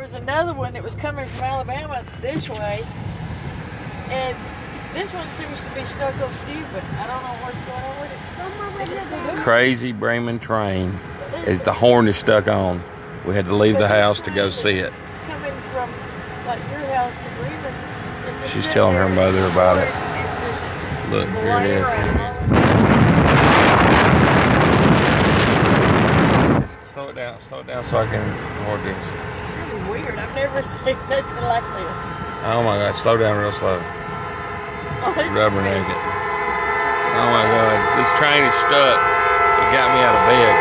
was another one that was coming from Alabama this way, and this one seems to be stuck up stupid. I don't know what's going on with it. Crazy Bremen train. The horn is stuck on. We had to leave the house to go see it. Coming from like your house to Bremen. She's telling her mother about it. Look, here it is. Slow it down so I can record this. It's really weird. I've never seen nothing like this. Oh my God, slow down real slow. Rubberneck it. Oh my God, this train is stuck. It got me out of bed.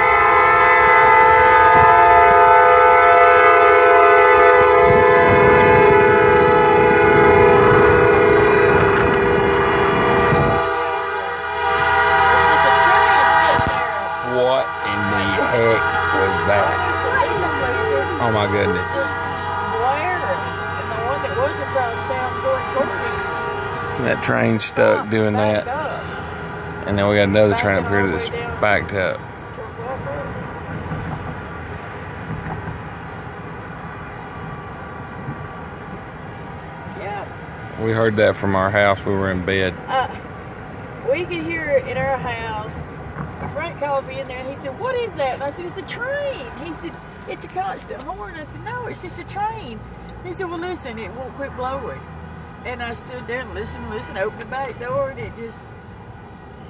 What in the heck was that? Oh my goodness. That train stuck doing that. And then we got another train up here that's backed up. Yeah. We heard that from our house. We were in bed. We could hear it in our house. Frank called me in there and he said, "What is that?" And I said, "It's a train." He said, "It's a constant horn." I said, "No, it's just a train." He said, "Well, listen, it won't quit blowing." And I stood there and listened, opened the back door, and it just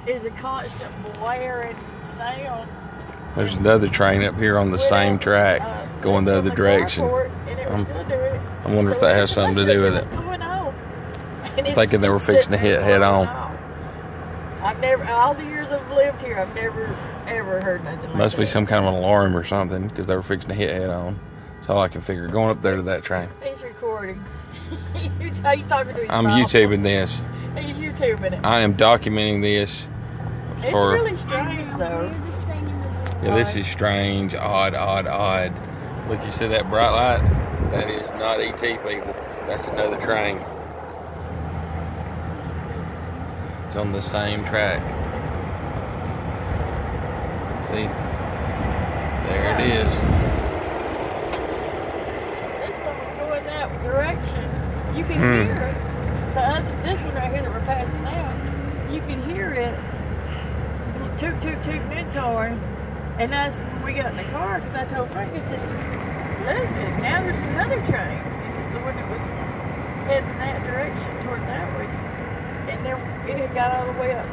is a constant blaring sound. There's another train up here on the same track, going the other direction. I wonder if that has something to do with it. I'm thinking they were fixing to hit head on. I've never, all the years I've lived here, I've never ever heard nothing like that. Must be some kind of an alarm or something, because they were fixing to hit head on. That's all I can figure. Going up there to that train. He's recording. He's talking to his I'm mom. YouTubing this. He's YouTubing it. I am documenting this. It's really strange, though. Yeah, this is strange, odd. Look, you see that bright light? That is not ET, people. That's another train. It's on the same track. See? There it is. This one was going that direction. You can hear it. This one right here that we're passing now, you can hear it. Toot, toot, tooting its horn. And that's when we got in the car, because I told Frank, I said, "Listen, now there's another train." And it's the one that was heading that direction toward that way. And then it got all the way up.